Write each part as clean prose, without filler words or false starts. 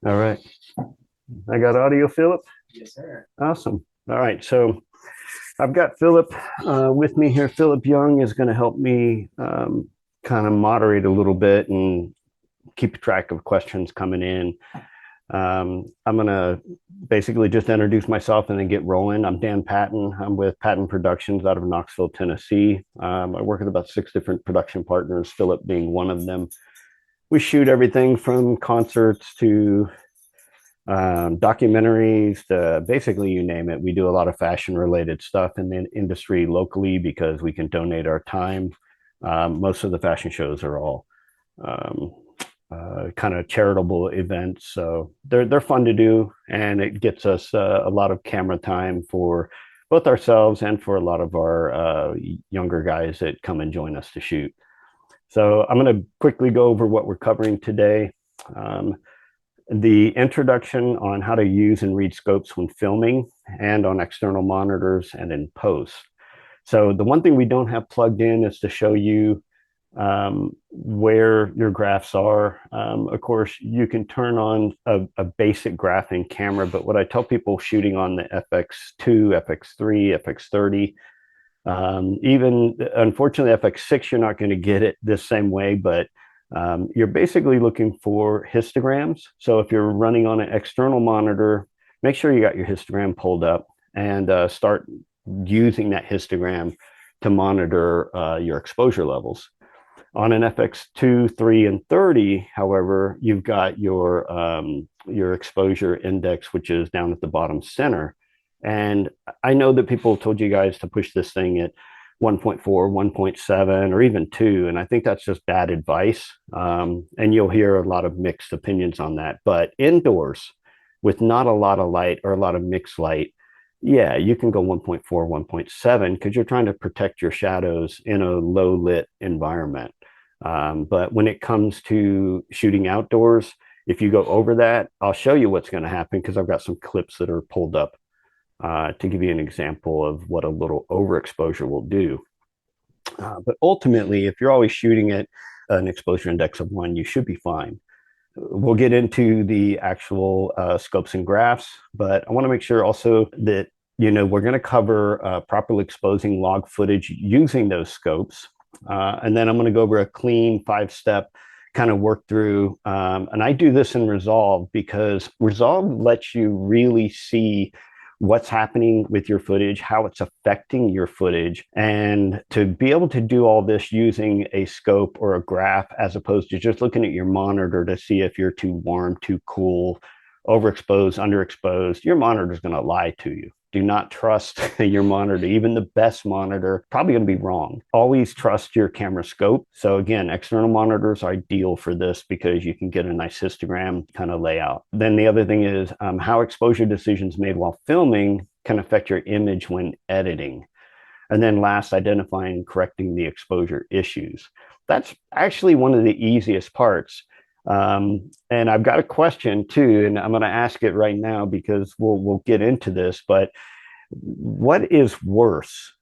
All right. I got audio, Philip. Yes, sir. Awesome. All right. So I've got Philip with me here. Philip Young is going to help me kind of moderate a little bit and keep track of questions coming in. I'm going to basically just introduce myself and then get rolling. I'm Dan Patton. I'm with Patton Productions out of Knoxville, Tennessee. I work with about 6 different production partners, Philip being one of them. We shoot everything from concerts to documentaries to basically you name it. We do a lot of fashion related stuff in the industry locally because we can donate our time. Most of the fashion shows are all um, kind of charitable events, so they're fun to do, and it gets us a lot of camera time for both ourselves and for a lot of our younger guys that come and join us to shoot. So I'm going to quickly go over what we're covering today. Um, the introduction on how to use and read scopes when filming and on external monitors and in post. So the one thing we don't have plugged in is to show you where your graphs are. Of course, you can turn on a basic graphing camera, but what I tell people shooting on the FX2, FX3, FX30, even unfortunately FX6, you're not going to get it this same way, but you're basically looking for histograms. So if you're running on an external monitor, make sure you got your histogram pulled up and start using that histogram to monitor your exposure levels. On an FX2, 3, and 30, however, you've got your exposure index, which is down at the bottom center. And I know that people told you guys to push this thing at 1.4, 1.7, or even 2. And I think that's just bad advice. And you'll hear a lot of mixed opinions on that. But indoors, with not a lot of light or a lot of mixed light, yeah, you can go 1.4, 1.7 because you're trying to protect your shadows in a low lit environment. But when it comes to shooting outdoors, if you go over that, I'll show you what's going to happen because I've got some clips that are pulled up to give you an example of what a little overexposure will do. But ultimately, if you're always shooting at an exposure index of 1, you should be fine. We'll get into the actual scopes and graphs, but I want to make sure also that we're going to cover properly exposing log footage using those scopes, and then I'm going to go over a clean 5-step kind of work through. And I do this in Resolve because Resolve lets you really see what's happening with your footage, how it's affecting your footage, and to be able to do all this using a scope or a graph as opposed to just looking at your monitor to see if you're too warm, too cool, overexposed, underexposed, your monitor is going to lie to you. Do not trust your monitor. Even the best monitor, probably going to be wrong. Always trust your camera scope. So again, external monitors are ideal for this because you can get a nice histogram kind of layout. Then the other thing is how exposure decisions made while filming can affect your image when editing. And then last, identifying and correcting the exposure issues. That's actually one of the easiest parts. And I've got a question too, and I'm going to ask it right now because we'll get into this. But what is worse,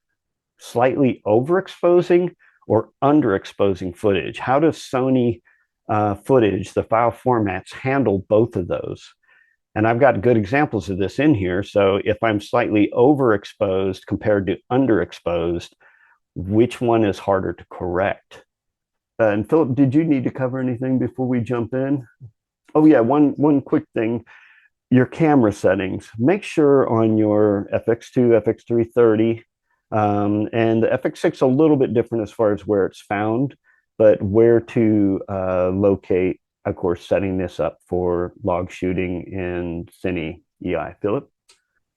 slightly overexposing or underexposing footage? How does Sony footage, the file formats, handle both of those? And I've got good examples of this in here. So if I'm slightly overexposed compared to underexposed, which one is harder to correct? And Philip, did you need to cover anything before we jump in? Oh yeah, one quick thing. Your camera settings. Make sure on your FX2, FX330, and the FX6 a little bit different as far as where it's found, but where to locate, of course, setting this up for log shooting in Cine EI. Philip?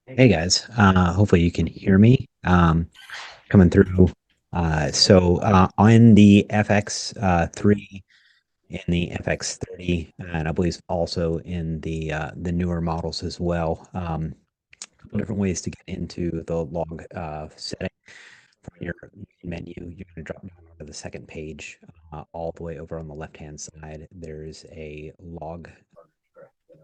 Hey guys, hopefully you can hear me coming through. On the FX3 and the FX30, and I believe also in the newer models as well. A couple different ways to get into the log setting from your menu. You're going to drop down onto the second page, all the way over on the left-hand side. There's a log.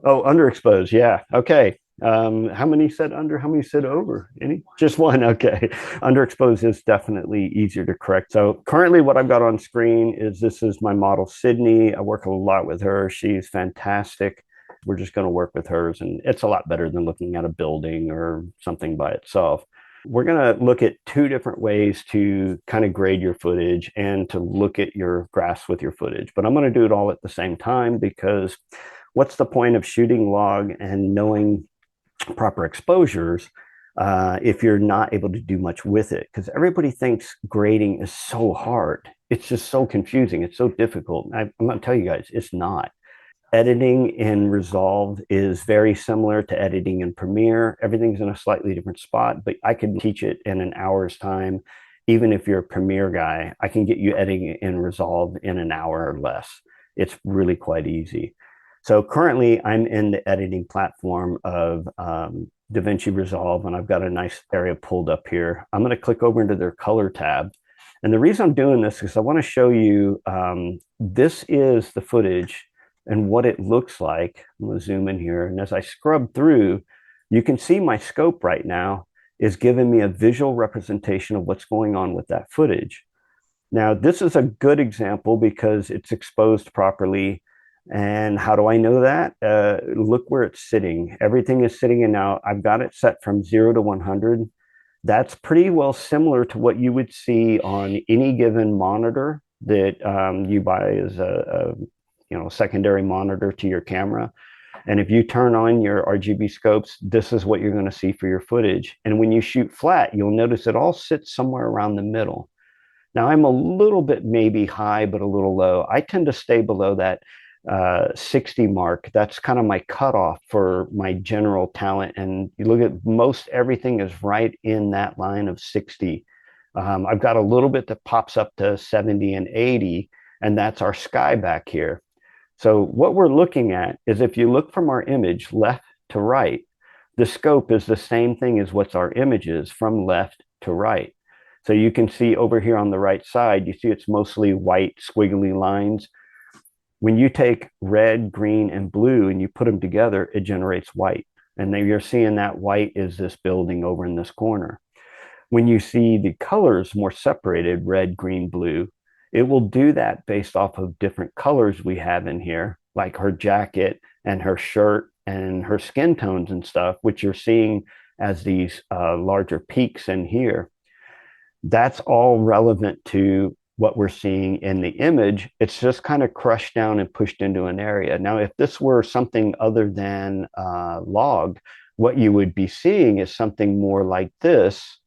Oh, underexposed. Yeah. Okay. How many said under? How many said over? Any? Just one. Okay. Underexposed is definitely easier to correct. So currently, what I've got on screen is this is my model Sydney. I work a lot with her. She's fantastic. We're just going to work with hers, and it's a lot better than looking at a building or something by itself. We're going to look at two different ways to kind of grade your footage and to look at your graphs with your footage. But I'm going to do it all at the same time, because what's the point of shooting log and knowing proper exposures if you're not able to do much with it? Because everybody thinks grading is so hard. It's just so confusing. It's so difficult. I'm going to tell you guys, it's not. Editing in Resolve is very similar to editing in Premiere. Everything's in a slightly different spot, but I can teach it in an hour's time. Even if you're a Premiere guy, I can get you editing in Resolve in an hour or less. It's really quite easy. So currently I'm in the editing platform of DaVinci Resolve, and I've got a nice area pulled up here. I'm going to click over into their color tab. And the reason I'm doing this is I want to show you, this is the footage and what it looks like. I'm going to zoom in here. And as I scrub through, you can see my scope right now is giving me a visual representation of what's going on with that footage. Now, this is a good example because it's exposed properly. And how do I know that? Look where it's sitting. Everything is sitting in now. I've got it set from 0 to 100. That's pretty well similar to what you would see on any given monitor that you buy as a secondary monitor to your camera. And if you turn on your RGB scopes, this is what you're going to see for your footage. And when you shoot flat, you'll notice it all sits somewhere around the middle. Now, I'm a little bit maybe high, but a little low. I tend to stay below that 60 mark. That's kind of my cutoff for my general talent. And you look at most everything is right in that line of 60. I've got a little bit that pops up to 70 and 80, and that's our sky back here. So what we're looking at is, if you look from our image left to right, the scope is the same thing as what's our images from left to right. So you can see over here on the right side, you see it's mostly white squiggly lines. When you take red, green, and blue and you put them together, it generates white. And then you're seeing that white is this building over in this corner. When you see the colors more separated, red, green, blue, it will do that based off of different colors we have in here, like her jacket and her shirt and her skin tones and stuff, which you're seeing as these larger peaks in here. That's all relevant to what we're seeing in the image. It's just kind of crushed down and pushed into an area. Now, if this were something other than log, what you would be seeing is something more like this.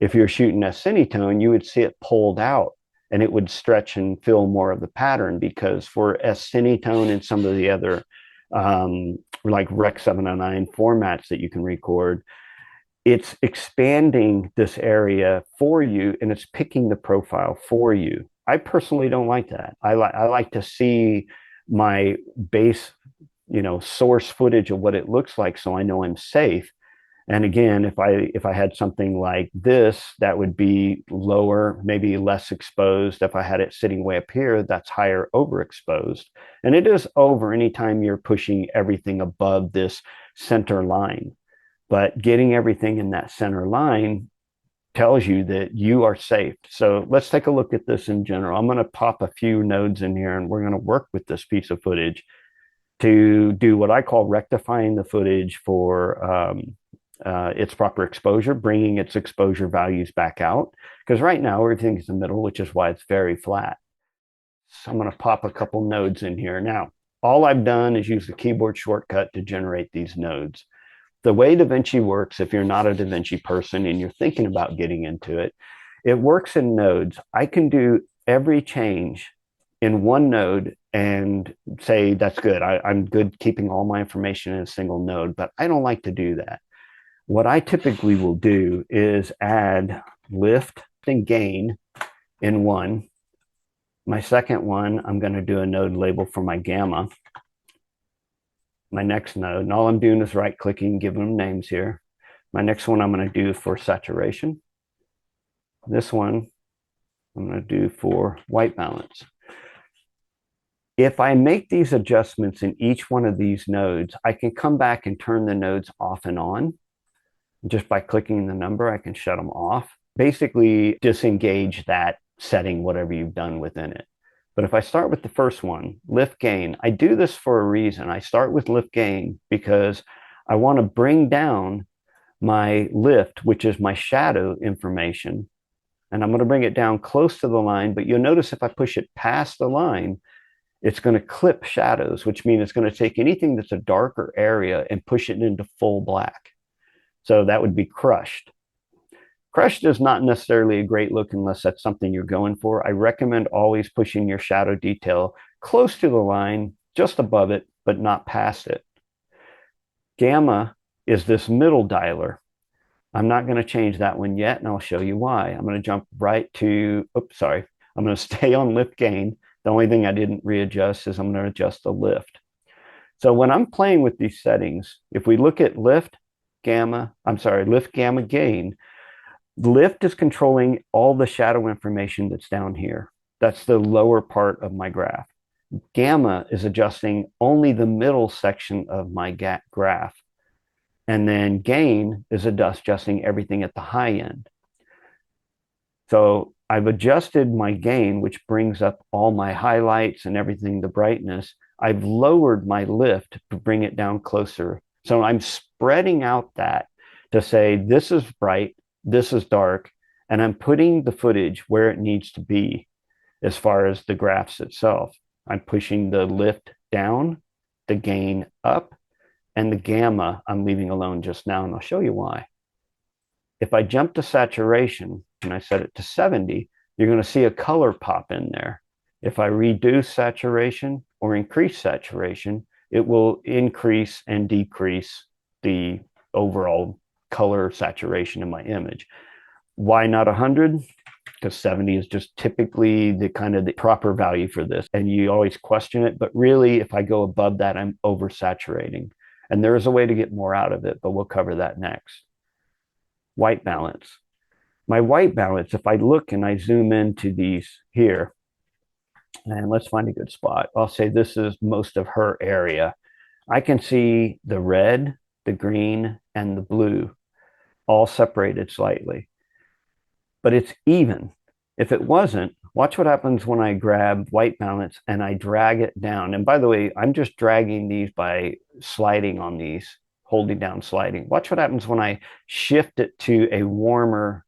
If you're shooting a cinetone, you would see it pulled out and it would stretch and fill more of the pattern, because for a cinetone and some of the other like Rec 709 formats that you can record, it's expanding this area for you and it's picking the profile for you. I personally don't like that. I like to see my base, source footage of what it looks like, so I know I'm safe. And again, if I had something like this, that would be lower, maybe less exposed. If I had it sitting way up here, that's higher overexposed. And it is over anytime you're pushing everything above this center line. But getting everything in that center line tells you that you are safe. So let's take a look at this in general. I'm going to pop a few nodes in here, and we're going to work with this piece of footage to do what I call rectifying the footage for its proper exposure, bringing its exposure values back out. Because right now everything is in the middle, which is why it's very flat. So I'm going to pop a couple nodes in here. Now, all I've done is use the keyboard shortcut to generate these nodes. The way DaVinci works, if you're not a DaVinci person and you're thinking about getting into it, it works in nodes. I can do every change in one node and say, that's good. I'm good keeping all my information in a single node, but I don't like to do that. What I typically will do is add lift and gain in one. My second one, I'm going to do a node label for my gamma. My next node, and all I'm doing is right clicking, giving them names here. My next one I'm going to do for saturation. This one I'm going to do for white balance. If I make these adjustments in each one of these nodes, I can come back and turn the nodes off and on. Just by clicking the number, I can shut them off. Basically disengage that setting, whatever you've done within it. But if I start with the first one, lift gain, I do this for a reason. I start with lift gain because I want to bring down my lift, which is my shadow information. And I'm going to bring it down close to the line. But you'll notice if I push it past the line, it's going to clip shadows, which means it's going to take anything that's a darker area and push it into full black. So that would be crushed. Crushed is not necessarily a great look unless that's something you're going for. I recommend always pushing your shadow detail close to the line, just above it, but not past it. Gamma is this middle dialer. I'm not going to change that one yet, and I'll show you why. I'm going to jump right to, oops, sorry. I'm going to stay on lift gain. The only thing I didn't readjust is I'm going to adjust the lift. So when I'm playing with these settings, if we look at lift gamma gain, lift is controlling all the shadow information that's down here. That's the lower part of my graph. Gamma is adjusting only the middle section of my graph. And then gain is adjusting everything at the high end. So I've adjusted my gain, which brings up all my highlights and everything, the brightness. I've lowered my lift to bring it down closer. So I'm spreading out that to say, this is bright, this is dark, and I'm putting the footage where it needs to be as far as the graphs itself. I'm pushing the lift down, the gain up, and the gamma I'm leaving alone just now, and I'll show you why. If I jump to saturation and I set it to 70, you're going to see a color pop in there. If I reduce saturation or increase saturation, it will increase and decrease the overall color saturation in my image. Why not 100? Because 70 is just typically the kind of the proper value for this. And you always question it, but really if I go above that, I'm oversaturating. And there is a way to get more out of it, but we'll cover that next. White balance. My white balance, if I look and I zoom into these here, and let's find a good spot. I'll say this is most of her area. I can see the red, the green, and the blue all separated slightly, but it's even. If it wasn't, watch what happens when I grab white balance and I drag it down. And by the way, I'm just dragging these by sliding on these, holding down sliding. Watch what happens when I shift it to a warmer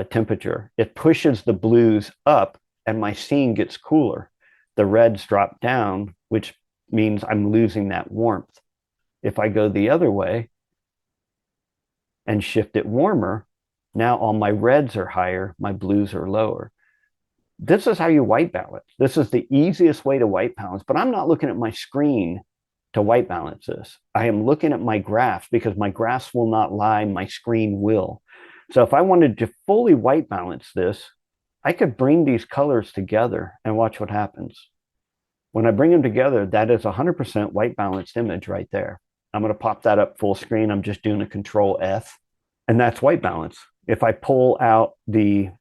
temperature. It pushes the blues up and my scene gets cooler. The reds drop down, which means I'm losing that warmth. If I go the other way and shift it warmer, now all my reds are higher, my blues are lower. This is how you white balance. This is the easiest way to white balance, but I'm not looking at my screen to white balance this. I am looking at my graphs because my graphs will not lie, my screen will. So if I wanted to fully white balance this, I could bring these colors together and watch what happens. When I bring them together, that is 100% white balanced image right there. I'm going to pop that up full screen. I'm just doing a Control F, and that's white balance. If I pull out the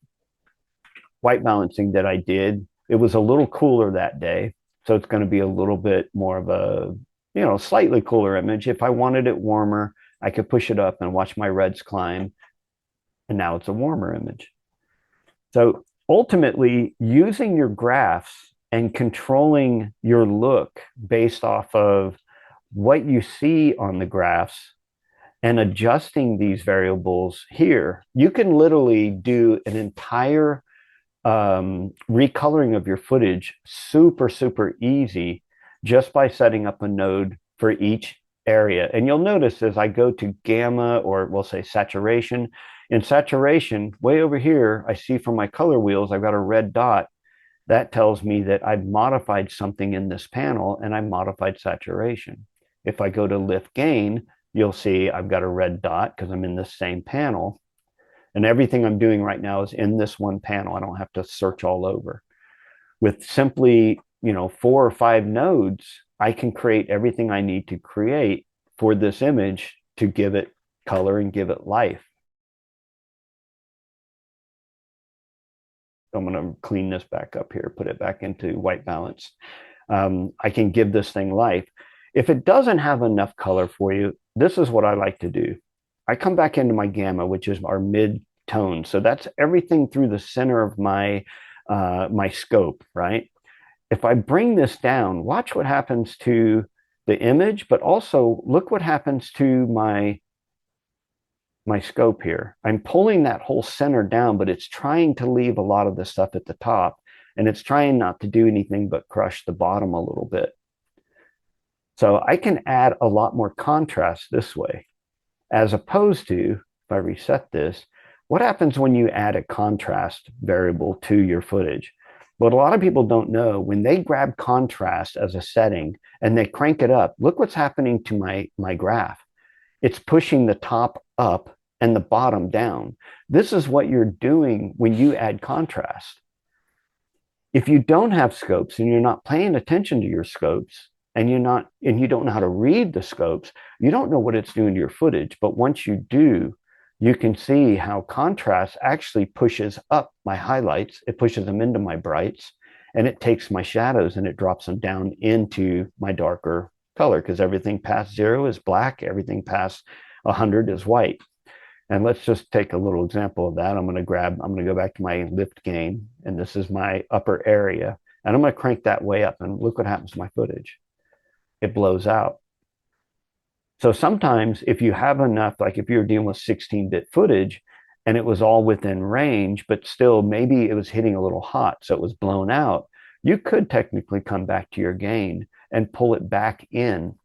white balancing that I did, it was a little cooler that day. So it's going to be a little bit more of a, slightly cooler image. If I wanted it warmer, I could push it up and watch my reds climb. And now it's a warmer image. So ultimately, using your graphs and controlling your look based off of what you see on the graphs and adjusting these variables here, you can literally do an entire recoloring of your footage super, super easy just by setting up a node for each area. And you'll notice as I go to gamma, or we'll say saturation, in saturation, way over here, I see from my color wheels, I've got a red dot. That tells me that I've modified something in this panel and I modified saturation. If I go to lift gain, you'll see I've got a red dot because I'm in this same panel. And everything I'm doing right now is in this one panel. I don't have to search all over. With simply, 4 or 5 nodes, I can create everything I need to create for this image to give it color and give it life. I'm going to clean this back up here, put it back into white balance. I can give this thing life. If it doesn't have enough color for you, this is what I like to do. I come back into my gamma, which is our mid tone. So that's everything through the center of my my scope, right? If I bring this down, watch what happens to the image, but also look what happens to my scope here. I'm pulling that whole center down, but it's trying to leave a lot of the stuff at the top, and it's trying not to do anything but crush the bottom a little bit. So I can add a lot more contrast this way, as opposed to, if I reset this, what happens when you add a contrast variable to your footage? What a lot of people don't know, when they grab contrast as a setting and they crank it up, look what's happening to my graph. It's pushing the top up and the bottom down. This is what you're doing when you add contrast. If you don't have scopes and you're not paying attention to your scopes, and you don't know how to read the scopes, you don't know what it's doing to your footage. But once you do, you can see how contrast actually pushes up my highlights, it pushes them into my brights, and it takes my shadows and it drops them down into my darker color, because everything past 0 is black, everything past 100 is white. And let's just take a little example of that. I'm going to go back to my lift gain, and this is my upper area, and I'm going to crank that way up, and look what happens to my footage. It blows out. So sometimes if you have enough, like if you're dealing with 16-bit footage and it was all within range, but still maybe it was hitting a little hot, so it was blown out, you could technically come back to your gain and pull it back in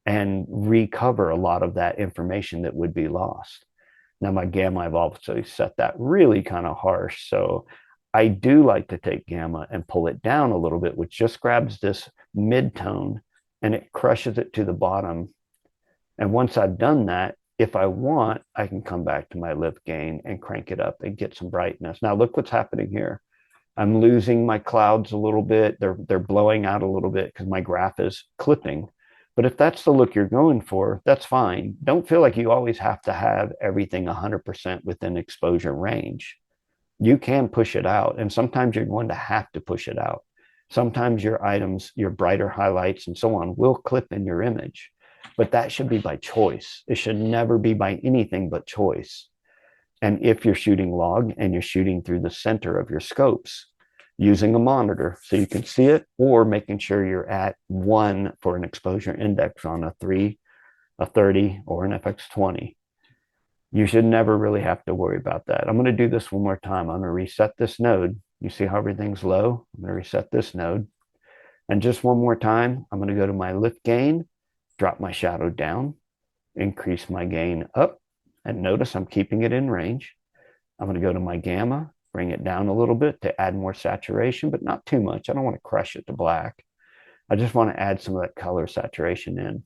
and recover a lot of that information that would be lost. Now, my gamma, I've also set that really kind of harsh. So I do like to take gamma and pull it down a little bit, which just grabs this mid-tone and it crushes it to the bottom. And once I've done that, if I want, I can come back to my lift gain and crank it up and get some brightness. Now, look what's happening here. I'm losing my clouds a little bit. They're blowing out a little bit because my graph is clipping. But if that's the look you're going for, that's fine. Don't feel like you always have to have everything 100% within exposure range. You can push it out, and sometimes you're going to have to push it out. Sometimes your items, your brighter highlights and so on will clip in your image, but that should be by choice. It should never be by anything but choice. And if you're shooting log and you're shooting through the center of your scopes, using a monitor so you can see it, or making sure you're at 1 for an exposure index on a 3, a 30, or an FX20. You should never really have to worry about that. I'm going to do this one more time. I'm going to reset this node. You see how everything's low? I'm going to reset this node. And just one more time, I'm going to go to my lift gain, drop my shadow down, increase my gain up, and notice I'm keeping it in range. I'm going to go to my gamma, bring it down a little bit to add more saturation, but not too much. I don't want to crush it to black. I just want to add some of that color saturation in.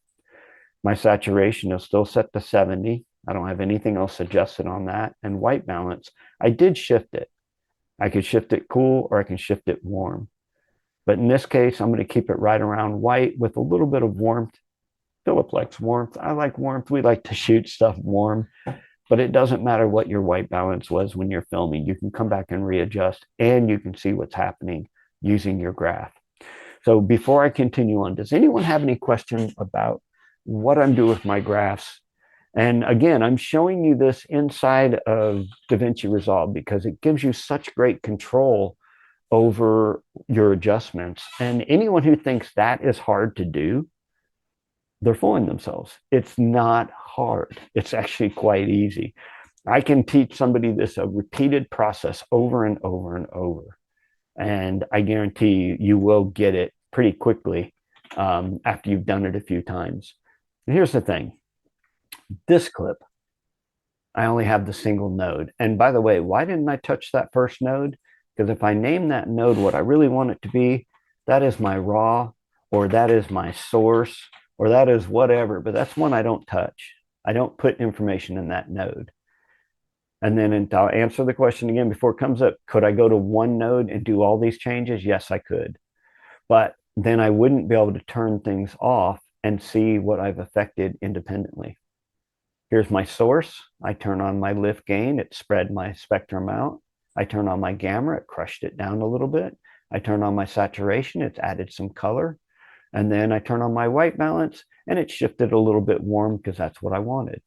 My saturation is still set to 70. I don't have anything else adjusted on that. And white balance, I did shift it. I could shift it cool or I can shift it warm. But in this case, I'm going to keep it right around white with a little bit of warmth. Philip likes warmth. I like warmth. We like to shoot stuff warm. But it doesn't matter what your white balance was when you're filming. You can come back and readjust, and you can see what's happening using your graph. So before I continue on, does anyone have any questions about what I'm doing with my graphs? And again, I'm showing you this inside of DaVinci Resolve because it gives you such great control over your adjustments. And anyone who thinks that is hard to do, they're fooling themselves. It's not hard. It's actually quite easy. I can teach somebody this a repeated process over and over and over. And I guarantee you will get it pretty quickly after you've done it a few times. And here's the thing. This clip, I only have the single node. And by the way, why didn't I touch that first node? Because if I name that node what I really want it to be, that is my raw, or that is my source, or that is whatever, but that's one I don't touch. I don't put information in that node. And then I'll answer the question again before it comes up. Could I go to one node and do all these changes? Yes, I could. But then I wouldn't be able to turn things off and see what I've affected independently. Here's my source. I turn on my lift gain. It spread my spectrum out. I turn on my gamma. It crushed it down a little bit. I turn on my saturation. It's added some color. And then I turn on my white balance and it shifted a little bit warm because that's what I wanted.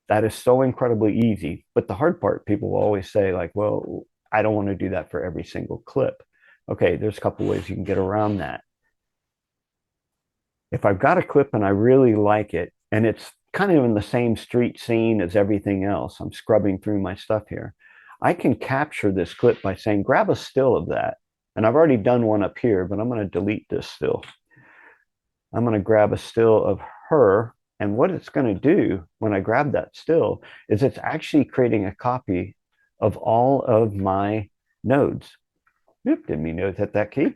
That is so incredibly easy. But the hard part, people will always say like, well, I don't want to do that for every single clip. Okay, there's a couple ways you can get around that. If I've got a clip and I really like it, and it's kind of in the same street scene as everything else, I'm scrubbing through my stuff here. I can capture this clip by saying, grab a still of that. And I've already done one up here, but I'm going to delete this still. I'm going to grab a still of her. And what it's going to do when I grab that still is it's actually creating a copy of all of my nodes. Oop, didn't mean to hit that key.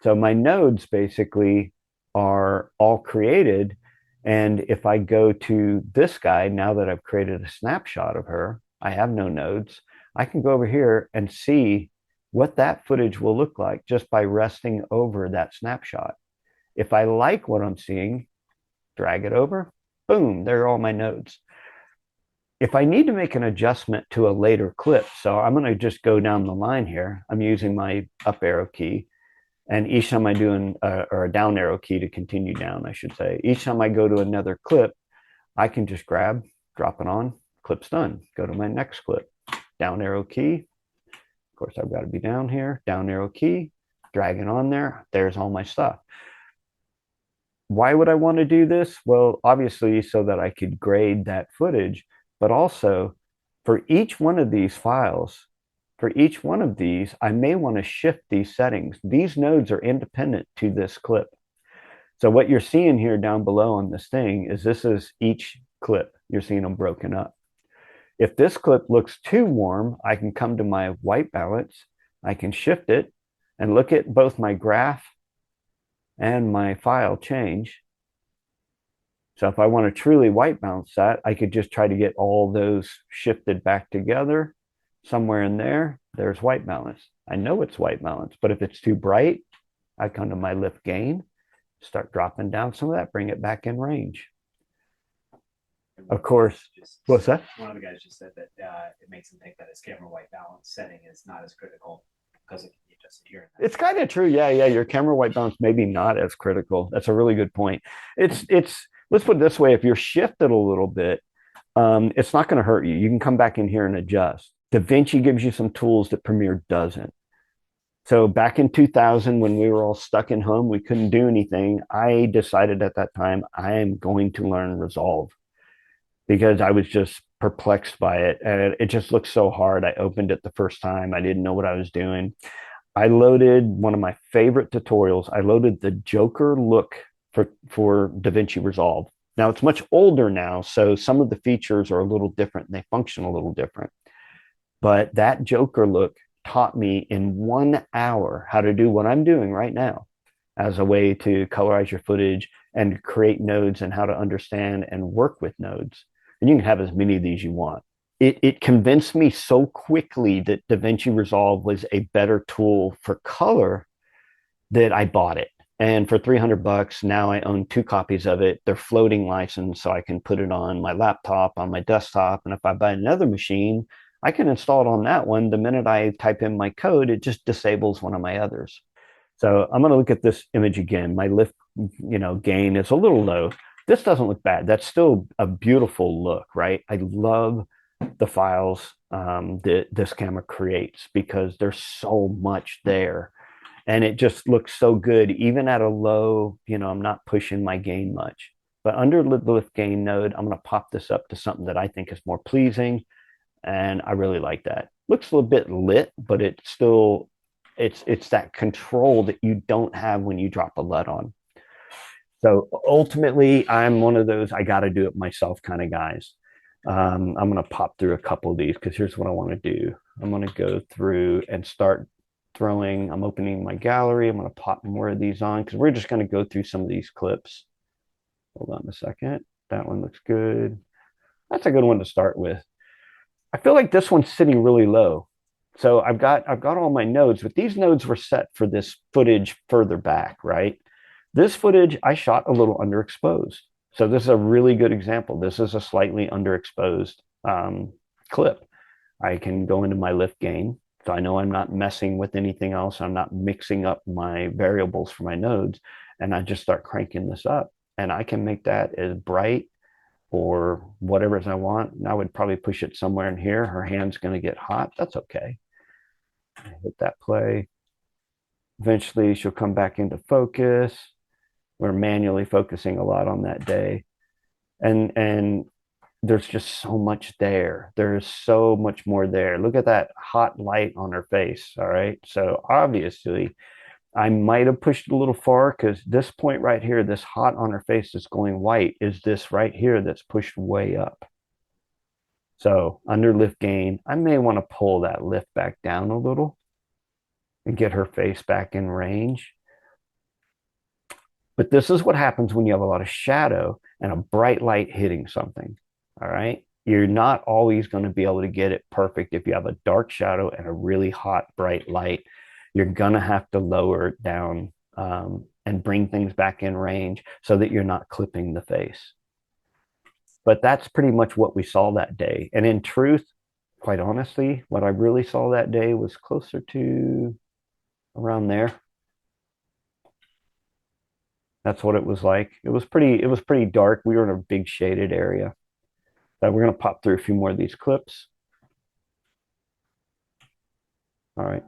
So my nodes basically are all created. And if I go to this guy, now that I've created a snapshot of her, I have no nodes. I can go over here and see what that footage will look like just by resting over that snapshot. If I like what I'm seeing, drag it over, boom, there are all my nodes. If I need to make an adjustment to a later clip, so I'm going to just go down the line here. I'm using my up arrow key. And each time I do or a down arrow key to continue down, I should say, each time I go to another clip, I can just grab, drop it on, clip's done. Go to my next clip, down arrow key. Of course, I've got to be down here, down arrow key, drag it on there. There's all my stuff. Why would I want to do this? Well, obviously, so that I could grade that footage, but also for each one of these files, for each one of these, I may want to shift these settings. These nodes are independent to this clip. So what you're seeing here down below on this thing is this is each clip. You're seeing them broken up. If this clip looks too warm, I can come to my white balance. I can shift it and look at both my graph and my file change. So if I want to truly white balance that, I could just try to get all those shifted back together. Somewhere in there, there's white balance. I know it's white balance, but if it's too bright, I come to my lift gain, start dropping down some of that, bring it back in range. Of course, what's that? One of the guys just said that it makes him think that his camera white balance setting is not as critical because it can be adjusted here. It's kind of true. Yeah, yeah. Your camera white balance maybe not as critical. That's a really good point. It's let's put it this way: if you're shifted a little bit, it's not going to hurt you. You can come back in here and adjust. DaVinci gives you some tools that Premiere doesn't. So back in 2000, when we were all stuck in home, we couldn't do anything. I decided at that time I am going to learn Resolve because I was just perplexed by it, and it just looked so hard. I opened it the first time. I didn't know what I was doing. I loaded one of my favorite tutorials. I loaded the Joker look for DaVinci Resolve. Now it's much older now, so some of the features are a little different and they function a little different. But that Joker look taught me in 1 hour how to do what I'm doing right now as a way to colorize your footage and create nodes and how to understand and work with nodes. And you can have as many of these you want. It convinced me so quickly that DaVinci Resolve was a better tool for color that I bought it. And for $300, now I own 2 copies of it. They're floating license, so I can put it on my laptop, on my desktop. And if I buy another machine, I can install it on that one. The minute I type in my code, it just disables one of my others. So I'm going to look at this image again. My lift, gain is a little low. This doesn't look bad. That's still a beautiful look, right? I love the files that this camera creates because there's so much there. And it just looks so good, even at a low, I'm not pushing my gain much. But under the lift gain node, I'm going to pop this up to something that I think is more pleasing. And I really like that. Looks a little bit lit, but it's still, it's that control that you don't have when you drop a LUT on. So ultimately, I'm one of those I got to do it myself kind of guys. I'm going to pop through a couple of these because here's what I want to do. I'm going to go through and start throwing. I'm opening my gallery. I'm going to pop more of these on because we're just going to go through some of these clips. Hold on a second. That one looks good. That's a good one to start with. I feel like this one's sitting really low. So I've got all my nodes, but these nodes were set for this footage further back, right? This footage I shot a little underexposed. So this is a really good example. This is a slightly underexposed clip. I can go into my lift gain. So I know I'm not messing with anything else. I'm not mixing up my variables for my nodes. And I just start cranking this up. And I can make that as bright or whatever as I want. And I would probably push it somewhere in here. Her hand's going to get hot. That's okay. I hit that play. Eventually she'll come back into focus. We're manually focusing a lot on that day. And there's just so much there. There's so much more there. Look at that hot light on her face. All right. So obviously I might have pushed a little far because this point right here, this hot on her face that's going white, is this right here that's pushed way up. So under lift gain, I may want to pull that lift back down a little and get her face back in range. But this is what happens when you have a lot of shadow and a bright light hitting something. All right. You're not always going to be able to get it perfect. If you have a dark shadow and a really hot, bright light, you're going to have to lower it down and bring things back in range so that you're not clipping the face. But that's pretty much what we saw that day. And in truth, quite honestly, what I really saw that day was closer to around there. That's what it was like. It was pretty dark. We were in a big shaded area. So we're going to pop through a few more of these clips. All right.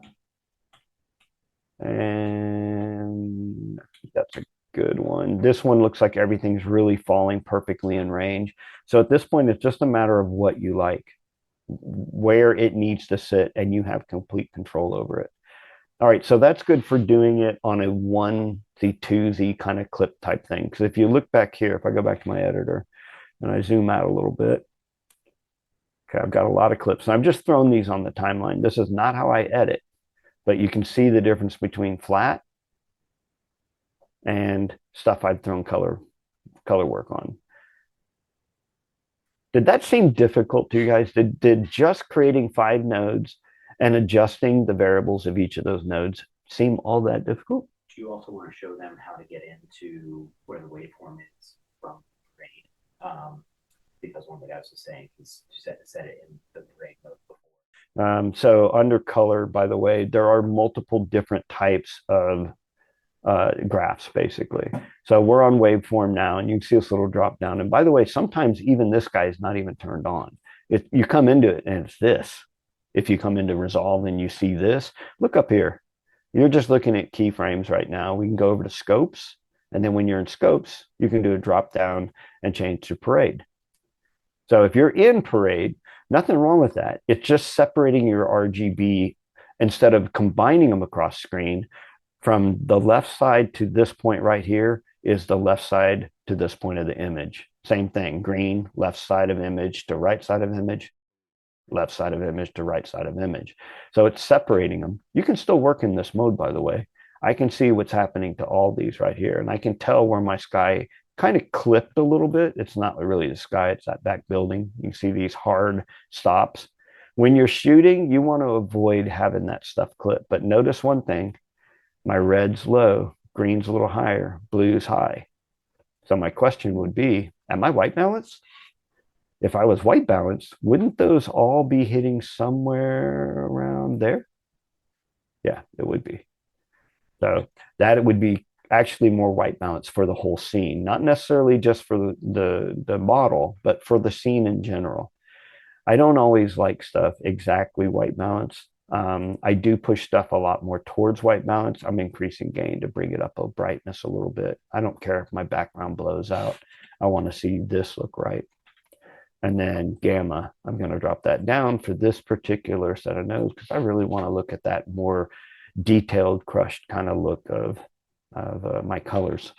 And that's a good one. This one looks like everything's really falling perfectly in range. So at this point, it's just a matter of what you like, where it needs to sit, and you have complete control over it. All right, so that's good for doing it on a 1Z, 2Z kind of clip type thing. Because if you look back here, if I go back to my editor and I zoom out a little bit, okay, I've got a lot of clips. And I've just thrown these on the timeline. This is not how I edit, but you can see the difference between flat and stuff I've thrown color work on. Did that seem difficult to you guys? Did just creating 5 nodes and adjusting the variables of each of those nodes seem all that difficult? Do you also want to show them how to get into where the waveform is from Parade? Because one of the guys was saying he's set it in the Parade mode before. So under color, by the way, there are multiple different types of graphs, basically. So we're on waveform now, and you can see this little drop down. And by the way, sometimes even this guy is not even turned on. You come into it, and it's this. If you come into Resolve and you see this, look up here. You're just looking at keyframes right now. We can go over to scopes. And then when you're in scopes, you can do a drop down and change to Parade. So if you're in Parade, nothing wrong with that. It's just separating your RGB instead of combining them across screen. From the left side to this point right here is the left side to this point of the image. Same thing, green, left side of image to right side of image, left side of image to right side of image. So it's separating them. You can still work in this mode, by the way. I can see what's happening to all these right here. And I can tell where my sky kind of clipped a little bit. It's not really the sky, it's that back building. You can see these hard stops. When you're shooting, you want to avoid having that stuff clip. But notice one thing, my red's low, green's a little higher, blue's high. So my question would be, am I white balanced? If I was white balanced, wouldn't those all be hitting somewhere around there? Yeah, it would be. So that it would be actually more white balance for the whole scene, not necessarily just for the model, but for the scene in general. I don't always like stuff exactly white balance. I do push stuff a lot more towards white balance. I'm increasing gain to bring it up a brightness a little bit. I don't care if my background blows out. I want to see this look right. And then gamma, I'm going to drop that down for this particular set of nodes because I really want to look at that more detailed, crushed kind of look of my colors.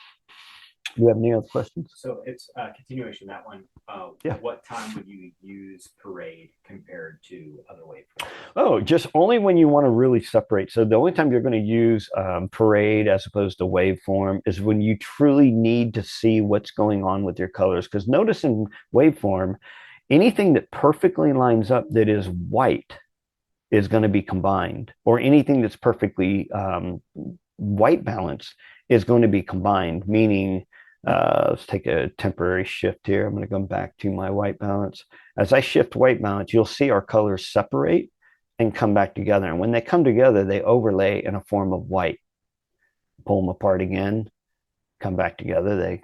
Do you have any other questions? So it's a continuation of that one. Yeah. What time would you use Parade compared to other waveforms? Oh, just only when you want to really separate. So the only time you're going to use Parade as opposed to waveform is when you truly need to see what's going on with your colors. Because notice in waveform, anything that perfectly lines up that is white is going to be combined, or anything that's perfectly white balance is going to be combined, meaning let's take a temporary shift here. I'm going to come back to my white balance. As I shift white balance, you'll see our colors separate and come back together. And when they come together, they overlay in a form of white. Pull them apart again, come back together.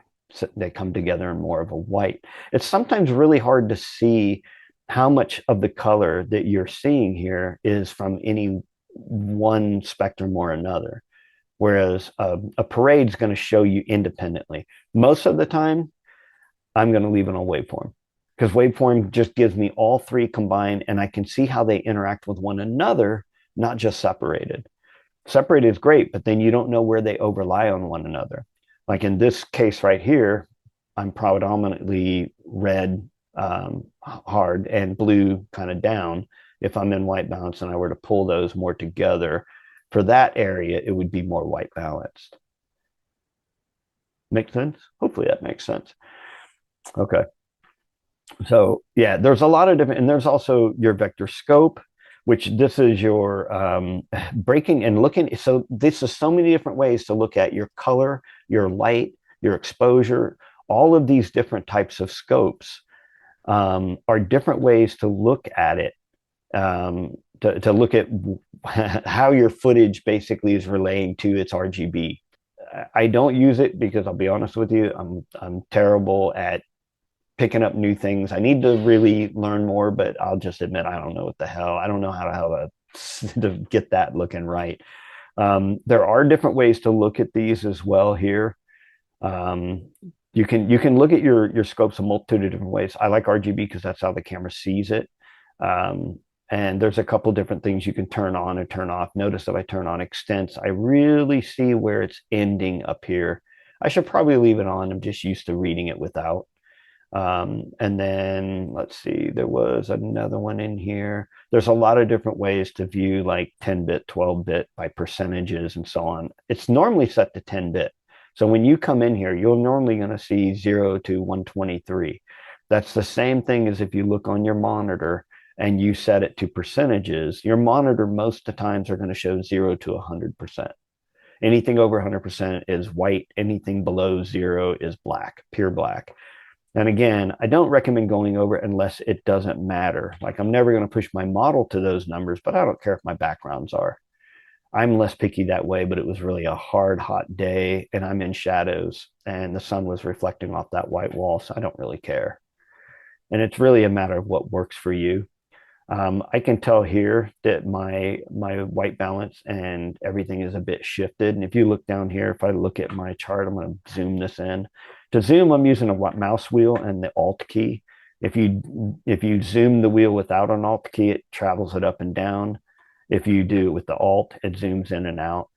They come together in more of a white. It's sometimes really hard to see how much of the color that you're seeing here is from any one spectrum or another. whereas a parade's going to show you independently. Most of the time, I'm going to leave it on waveform because waveform just gives me all three combined, and I can see how they interact with one another, not just separated. Separated is great, but then you don't know where they overlay on one another. Like in this case right here, I'm predominantly red hard and blue kind of down. If I'm in white balance and I were to pull those more together, for that area, it would be more white balanced. Make sense? Hopefully that makes sense. Okay. So yeah, there's a lot of different, and there's also your vector scope, which this is your breaking and looking. So this is so many different ways to look at your color, your light, your exposure. All of these different types of scopes are different ways to look at it, to look at how your footage basically is relaying to its RGB. I don't use it because I'll be honest with you, I'm terrible at picking up new things. I need to really learn more, but I'll just admit I don't know what the hell. I don't know how to get that looking right. There are different ways to look at these as well here. You can look at your scopes a multitude of different ways. I like RGB because that's how the camera sees it. And there's a couple different things you can turn on and turn off. Notice that I turn on extents. I really see where it's ending up here. I should probably leave it on. I'm just used to reading it without. And then let's see, there was another one in here. There's a lot of different ways to view like 10-bit, 12-bit by percentages and so on. It's normally set to 10-bit. So when you come in here, you're normally going to see 0 to 123. That's the same thing as if you look on your monitor and you set it to percentages. Your monitor most of the times are going to show 0 to 100%. Anything over 100% is white. Anything below 0 is black, pure black. And again, I don't recommend going over it unless it doesn't matter. Like I'm never going to push my model to those numbers, but I don't care if my backgrounds are. I'm less picky that way, but it was really a hard, hot day and I'm in shadows and the sun was reflecting off that white wall. So I don't really care. And it's really a matter of what works for you. I can tell here that my white balance and everything is a bit shifted. And if you look down here, if I look at my chart, I'm going to zoom this in. To zoom, I'm using a mouse wheel and the Alt key. If you zoom the wheel without an Alt key, it travels it up and down. If you do it with the Alt, it zooms in and out.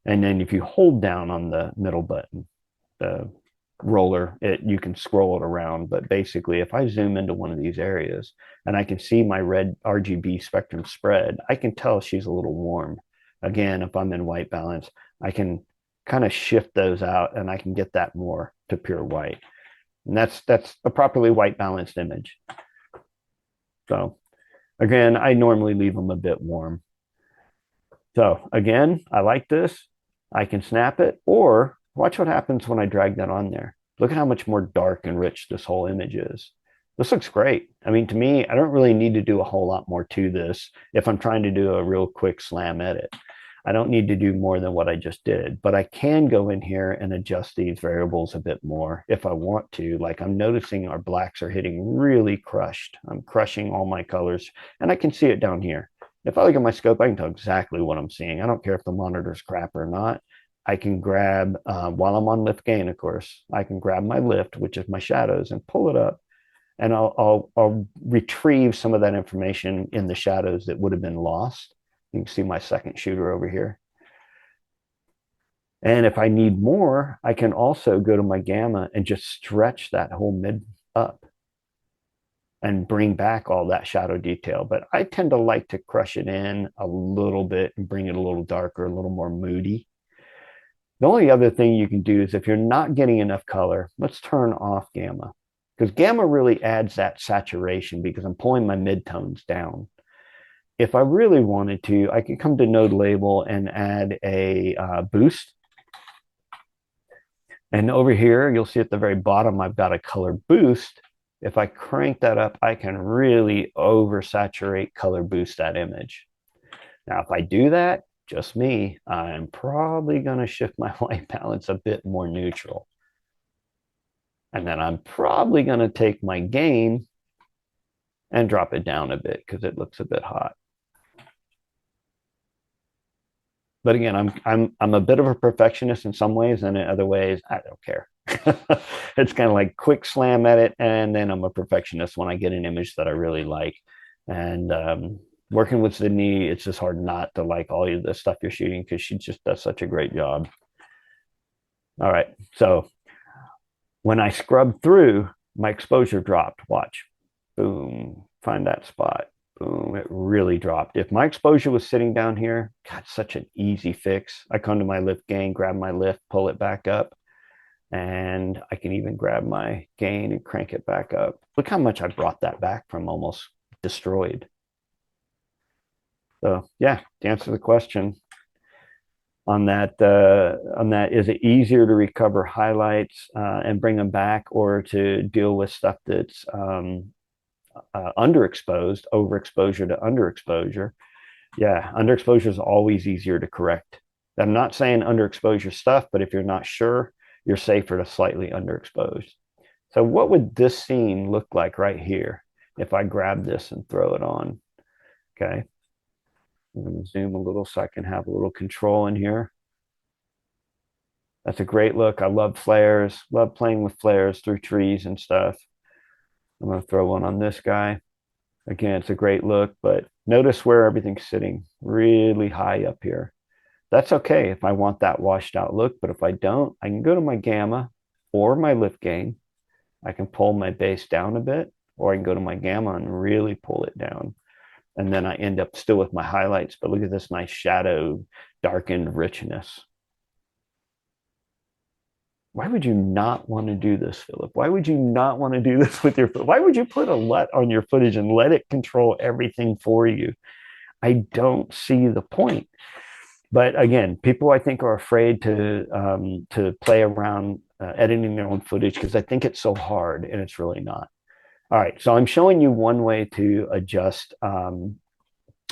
And then if you hold down on the middle button, the roller, you can scroll it around. But basically, if I zoom into one of these areas and I can see my red RGB spectrum spread, I can tell she's a little warm. Again, if I'm in white balance, I can kind of shift those out and I can get that more to pure white. And that's a properly white balanced image. So again, I normally leave them a bit warm. So again, I like this. I can snap it, or watch what happens when I drag that on there. Look at how much more dark and rich this whole image is. This looks great. I mean, to me, I don't really need to do a whole lot more to this if I'm trying to do a real quick slam edit. I don't need to do more than what I just did, but I can go in here and adjust these variables a bit more if I want to. Like I'm noticing our blacks are hitting really crushed. I'm crushing all my colors and I can see it down here. If I look at my scope, I can tell exactly what I'm seeing. I don't care if the monitor's crap or not. I can grab, while I'm on lift gain, of course, I can grab my lift, which is my shadows, and pull it up. And I'll retrieve some of that information in the shadows that would have been lost. You can see my second shooter over here. And if I need more, I can also go to my gamma and just stretch that whole mid up and bring back all that shadow detail. But I tend to like to crush it in a little bit and bring it a little darker, a little more moody. The only other thing you can do is if you're not getting enough color, let's turn off gamma, because gamma really adds that saturation because I'm pulling my midtones down. If I really wanted to, I could come to node label and add a boost. And over here, you'll see at the very bottom, I've got a color boost. If I crank that up, I can really oversaturate, color boost that image. Now, if I do that, just me, I'm probably going to shift my white balance a bit more neutral. And then I'm probably going to take my gain and drop it down a bit because it looks a bit hot. But again, I'm a bit of a perfectionist in some ways, and in other ways, I don't care. It's kind of like quick slam at it, and then I'm a perfectionist when I get an image that I really like. And working with Sydney, it's just hard not to like all of the stuff you're shooting because she just does such a great job. All right, so when I scrubbed through, my exposure dropped. Watch, boom, find that spot. Boom, it really dropped. If my exposure was sitting down here, God, such an easy fix. I come to my lift gain, grab my lift, pull it back up, and I can even grab my gain and crank it back up. Look how much I brought that back from almost destroyed. So yeah, to answer the question on that, is it easier to recover highlights and bring them back, or to deal with stuff that's underexposed, overexposure to underexposure? Yeah, underexposure is always easier to correct. I'm not saying underexposure stuff, but if you're not sure, you're safer to slightly underexpose. So what would this scene look like right here if I grab this and throw it on? Okay. I'm going to zoom a little so I can have a little control in here. That's a great look. I love flares, love playing with flares through trees and stuff. I'm going to throw one on this guy. Again, it's a great look, but notice where everything's sitting really high up here. That's okay if I want that washed out look, but if I don't, I can go to my gamma or my lift gain. I can pull my base down a bit, or I can go to my gamma and really pull it down. And then I end up still with my highlights, but look at this nice shadow, darkened richness. Why would you not want to do this, Philip? Why would you not want to do this with your foot? Why would you put a LUT on your footage and let it control everything for you? I don't see the point. But again, people I think are afraid to play around editing their own footage because I think it's so hard, and it's really not. All right, so I'm showing you one way to adjust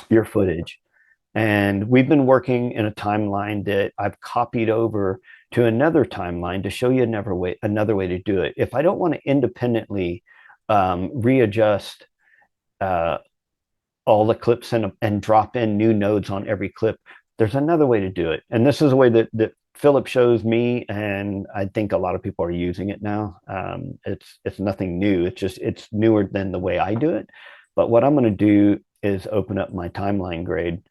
your footage. And we've been working in a timeline that I've copied over to another timeline to show you another way to do it. If I don't want to independently readjust all the clips and drop in new nodes on every clip, there's another way to do it. And this is a way that Philip shows me, and I think a lot of people are using it now. It's nothing new. It's newer than the way I do it. But what I'm going to do is open up my timeline grade.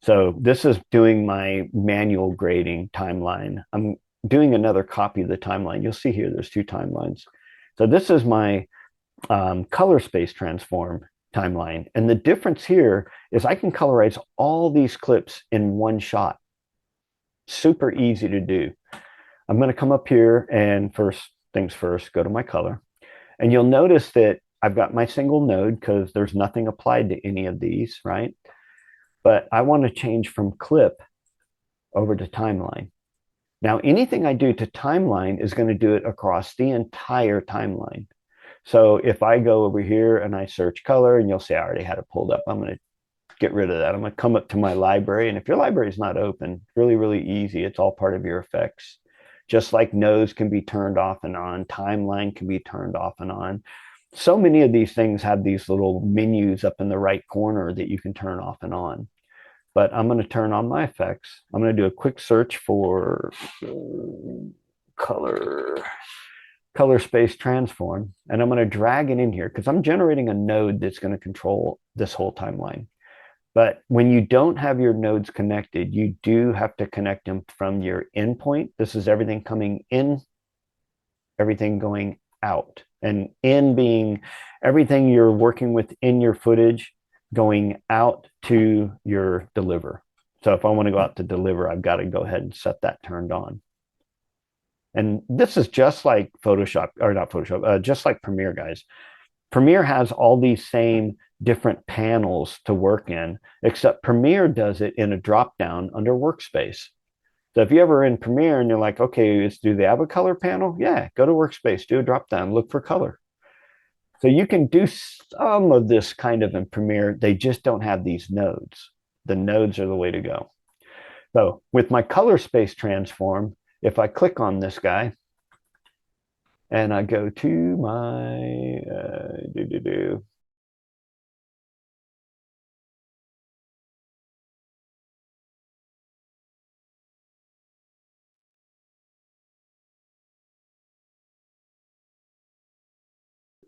So this is doing my manual grading timeline. I'm doing another copy of the timeline. You'll see here there's two timelines. So this is my color space transform timeline. And the difference here is I can colorize all these clips in one shot. Super easy to do. I'm going to come up here and first things first, go to my color. And you'll notice that I've got my single node because there's nothing applied to any of these, right? But I want to change from clip over to timeline. Now, anything I do to timeline is going to do it across the entire timeline. So if I go over here and I search color, and you'll see I already had it pulled up, I'm going to get rid of that. I'm going to come up to my library. And if your library is not open, really, really easy. It's all part of your effects. Just like nodes can be turned off and on, timeline can be turned off and on. So many of these things have these little menus up in the right corner that you can turn off and on. But I'm going to turn on my effects. I'm going to do a quick search for color space transform, and I'm going to drag it in here because I'm generating a node that's going to control this whole timeline. But when you don't have your nodes connected, you do have to connect them from your endpoint. This is everything coming in, everything going out, and in being everything you're working with in your footage going out to your deliver. So if I want to go out to deliver, I've got to go ahead and set that turned on. And this is just like Photoshop, or not Photoshop, just like Premiere, guys. Premiere has all these same different panels to work in, except Premiere does it in a drop-down under Workspace. So if you ever in Premiere and you're like, okay, do they have a color panel? Yeah, go to Workspace, do a drop-down, look for color. So you can do some of this kind of in Premiere. They just don't have these nodes. The nodes are the way to go. So with my color space transform, if I click on this guy and I go to my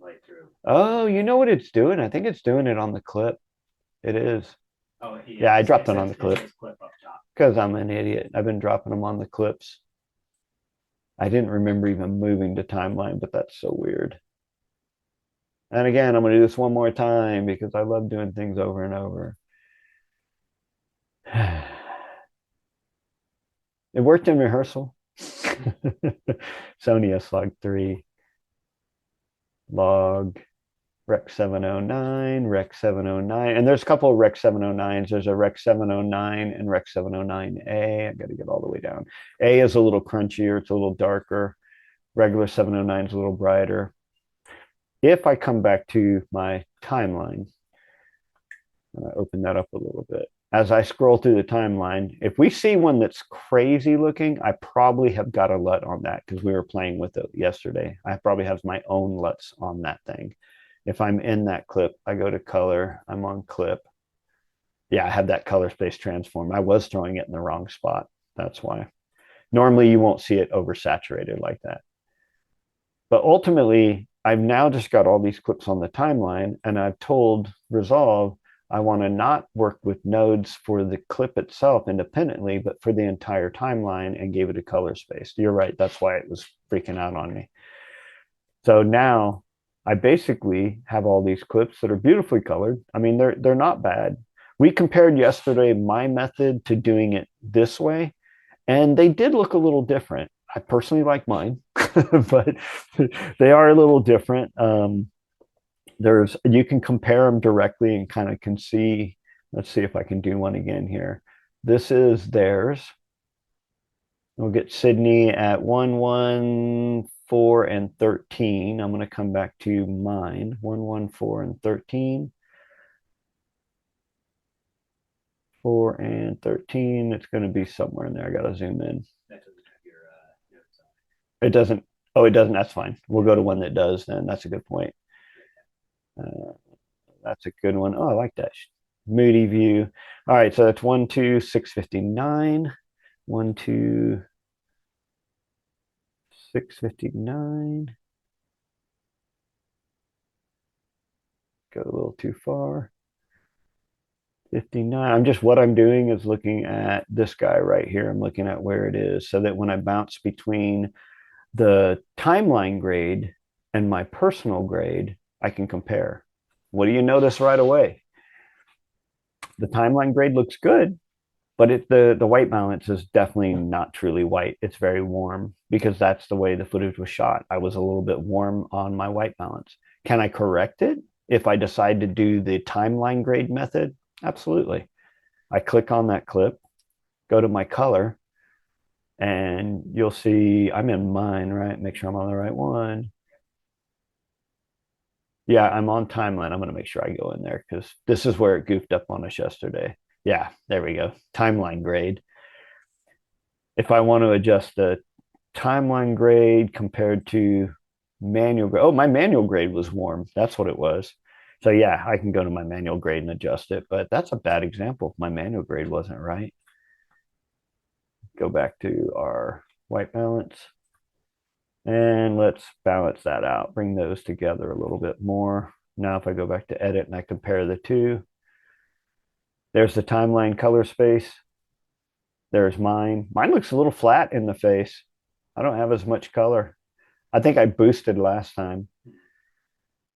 play through. Oh, you know what it's doing? I think it's doing it on the clip. It is. Oh, Yeah, I dropped it on the clip. Clip up top. Because I'm an idiot. I've been dropping them on the clips. I didn't remember even moving to timeline, but that's so weird. And again, I'm going to do this one more time because I love doing things over and over. It worked in rehearsal. Sony S-Log3, log, Rec 709, Rec 709. And there's a couple of Rec 709s. There's a Rec 709 and Rec 709A. I got to get all the way down. A is a little crunchier. It's a little darker. Regular 709 is a little brighter. If I come back to my timeline, and I open that up a little bit, as I scroll through the timeline, if we see one that's crazy looking, I probably have got a LUT on that because we were playing with it yesterday. I probably have my own LUTs on that thing. If I'm in that clip, I go to color, I'm on clip. Yeah, I have that color space transform. I was throwing it in the wrong spot. That's why. Normally you won't see it oversaturated like that. But ultimately, I've now just got all these clips on the timeline, and I've told Resolve I want to not work with nodes for the clip itself independently, but for the entire timeline, and gave it a color space. You're right. That's why it was freaking out on me. So now I basically have all these clips that are beautifully colored. I mean, they're not bad. We compared yesterday my method to doing it this way, and they did look a little different. I personally like mine, but they are a little different. You can compare them directly and kind of can see. Let's see if I can do one again here. This is theirs. We'll get Sydney at 1, 1, 4, and 13. I'm going to come back to mine. 1, 1, 4, and 13. 4 and 13. It's going to be somewhere in there. I got to zoom in. It doesn't. Oh, it doesn't. That's fine. We'll go to one that does then. That's a good point. That's a good one. Oh, I like that. Moody view. All right. So that's 1, 2, 659. 1, 2, 659. Go a little too far. 59. What I'm doing is looking at this guy right here. I'm looking at where it is so that when I bounce between the timeline grade and my personal grade, I can compare. What do you notice right away? The timeline grade looks good, but the white balance is definitely not truly white. It's very warm because that's the way the footage was shot. I was a little bit warm on my white balance. Can I correct it if I decide to do the timeline grade method? Absolutely. I click on that clip, go to my color, and you'll see I'm in mine, right? Make sure I'm on the right one. Yeah, I'm on timeline. I'm going to make sure I go in there because this is where it goofed up on us yesterday. Yeah, there we go. Timeline grade. If I want to adjust the timeline grade compared to manual grade. Oh, my manual grade was warm. That's what it was. So yeah, I can go to my manual grade and adjust it, but that's a bad example if my manual grade wasn't right. Go back to our white balance. And let's balance that out, bring those together a little bit more. Now, if I go back to edit and I compare the two, there's the timeline color space. There's mine. Mine looks a little flat in the face. I don't have as much color. I think I boosted last time.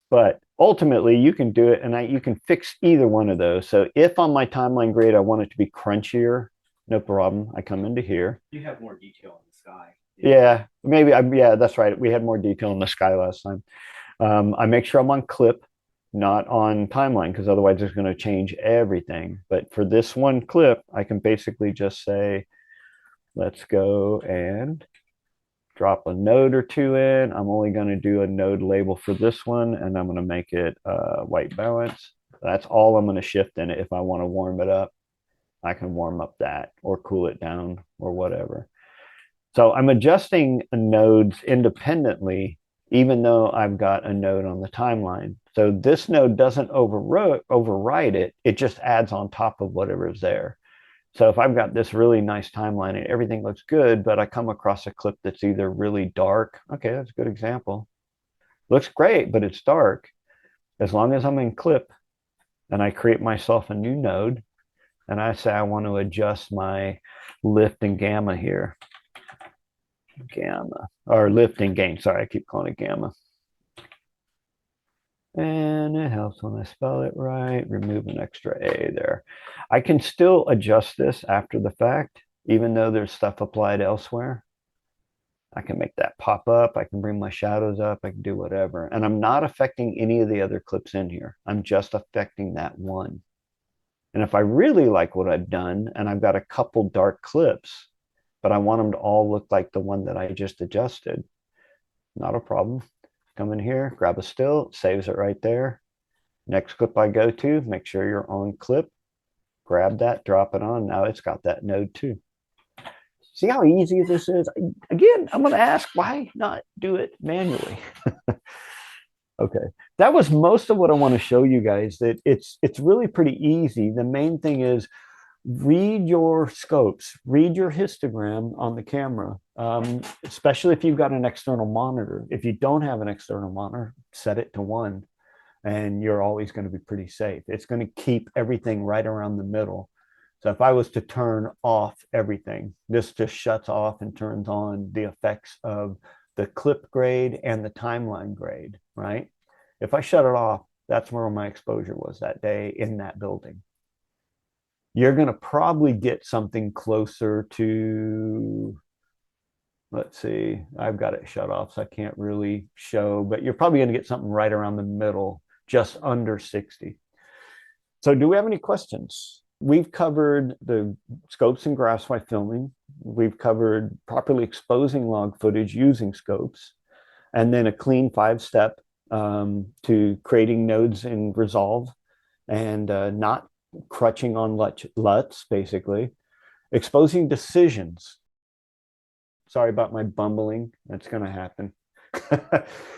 But ultimately, you can do it, and you can fix either one of those. So if on my timeline grade, I want it to be crunchier, no problem. I come into here. You have more detail in the sky. Yeah, maybe. Yeah, that's right. We had more detail in the sky last time. I make sure I'm on clip, not on timeline, because otherwise it's going to change everything. But for this one clip, I can basically just say, let's go and drop a node or two in. I'm only going to do a node label for this one, and I'm going to make it white balance. That's all I'm going to shift in it. If I want to warm it up, I can warm up that or cool it down or whatever. So I'm adjusting nodes independently, even though I've got a node on the timeline. So this node doesn't override it. It just adds on top of whatever is there. So if I've got this really nice timeline and everything looks good, but I come across a clip that's either really dark. Okay, that's a good example. Looks great, but it's dark. As long as I'm in clip and I create myself a new node and I say I want to adjust my lift and gamma here. Gamma, or lift and gain. Sorry, I keep calling it gamma. And it helps when I spell it right. Remove an extra A there. I can still adjust this after the fact, even though there's stuff applied elsewhere. I can make that pop up. I can bring my shadows up. I can do whatever. And I'm not affecting any of the other clips in here. I'm just affecting that one. And if I really like what I've done, and I've got a couple dark clips, but I want them to all look like the one that I just adjusted, not a problem. Come in here, grab a still, saves it right there. Next clip I go to, make sure you're on clip, grab that, drop it on. Now it's got that node too. See how easy this is? Again, I'm going to ask, why not do it manually? Okay, that was most of what I want to show you guys. That it's really pretty easy. The main thing is read your scopes, read your histogram on the camera, especially if you've got an external monitor. If you don't have an external monitor, set it to 1 and you're always going to be pretty safe. It's going to keep everything right around the middle. So if I was to turn off everything, this just shuts off and turns on the effects of the clip grade and the timeline grade, right? If I shut it off, that's where my exposure was that day in that building. You're going to probably get something closer to, let's see, I've got it shut off, so I can't really show, but you're probably going to get something right around the middle, just under 60. So do we have any questions? We've covered the scopes and graphs while filming. We've covered properly exposing log footage using scopes, and then a clean 5-step to creating nodes in Resolve and not crutching on LUTs, basically. Exposing decisions. Sorry about my bumbling. That's going to happen.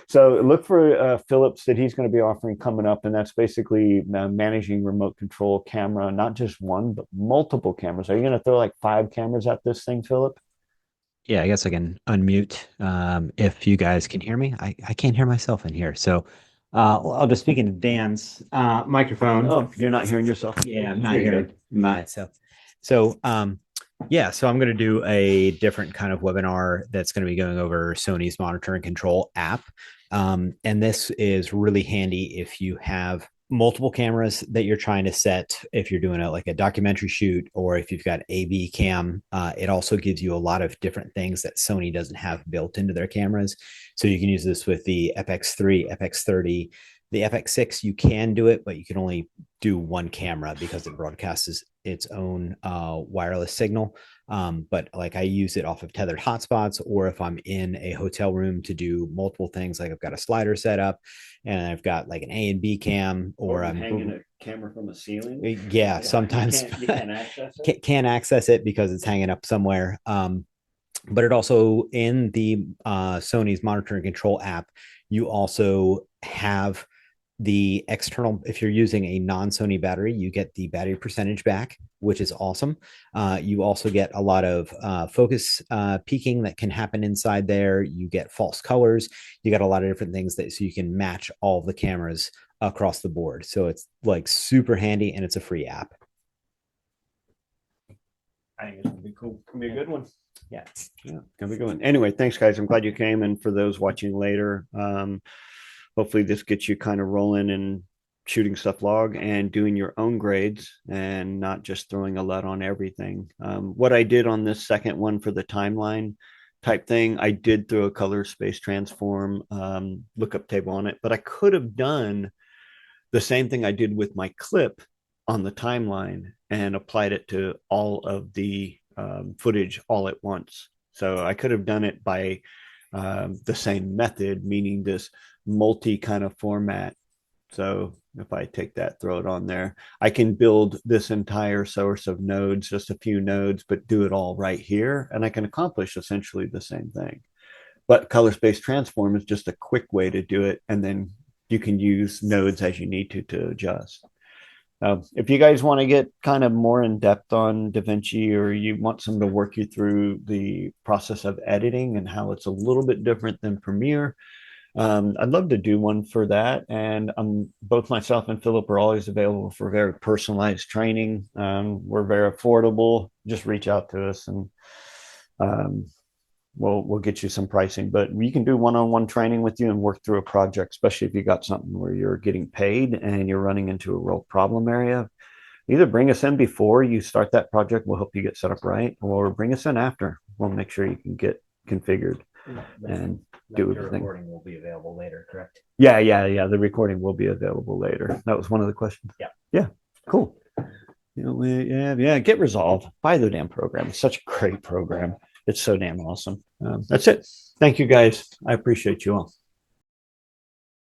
So look for Phillips that he's going to be offering coming up, and that's basically managing remote control camera, not just one, but multiple cameras. Are you going to throw like 5 cameras at this thing, Philip? Yeah, I guess I can unmute if you guys can hear me. I can't hear myself in here. So I'll just speak into Dan's microphone. Oh, you're not hearing yourself? Yeah, I'm not hearing myself. So yeah, so I'm going to do a different kind of webinar that's going to be going over Sony's monitor and control app. And this is really handy if you have multiple cameras that you're trying to set, if you're doing like a documentary shoot, or if you've got AV cam. It also gives you a lot of different things that Sony doesn't have built into their cameras. So you can use this with the FX3, FX30, the FX6. You can do it, but you can only do one camera because it broadcasts its own wireless signal. But like I use it off of tethered hotspots, or if I'm in a hotel room to do multiple things, like I've got a slider set up and I've got like an A and B cam, or I'm hanging a camera from a ceiling. Yeah, sometimes you can't access it. Can't access it because it's hanging up somewhere. But it also, in the Sony's monitor and control app, you also have the external. If you're using a non-Sony battery, you get the battery percentage back, which is awesome. You also get a lot of focus peaking that can happen inside there. You get false colors. You got a lot of different things that, so you can match all of the cameras across the board. So it's like super handy, and it's a free app. I think it's gonna be cool. It's gonna be a good one. Yeah, gonna be a good one. Anyway, thanks guys. I'm glad you came, and for those watching later, hopefully this gets you kind of rolling and shooting stuff log and doing your own grades and not just throwing a LUT on everything. What I did on this second one for the timeline type thing, I did throw a color space transform lookup table on it, but I could have done the same thing I did with my clip on the timeline and applied it to all of the footage all at once. So I could have done it by the same method, meaning this multi kind of format. So if I take that, throw it on there, I can build this entire source of nodes, just a few nodes, but do it all right here. And I can accomplish essentially the same thing. But color space transform is just a quick way to do it. And then you can use nodes as you need to adjust. If you guys want to get kind of more in depth on DaVinci, or you want someone to work you through the process of editing and how it's a little bit different than Premiere, I'd love to do one for that. And both myself and Philip are always available for very personalized training. We're very affordable. Just reach out to us and um, we'll get you some pricing. But we can do one-on-one training with you and work through a project, especially if you got something where you're getting paid and you're running into a real problem area. Either bring us in before you start that project, we'll help you get set up right, or bring us in after. We'll make sure you can get configured and do The everything. recording will be available later, correct? Yeah. The recording will be available later. That was one of the questions. Yeah. Cool. Get Resolve. Buy the damn program. It's such a great program. It's so damn awesome. That's it. Thank you guys. I appreciate you all.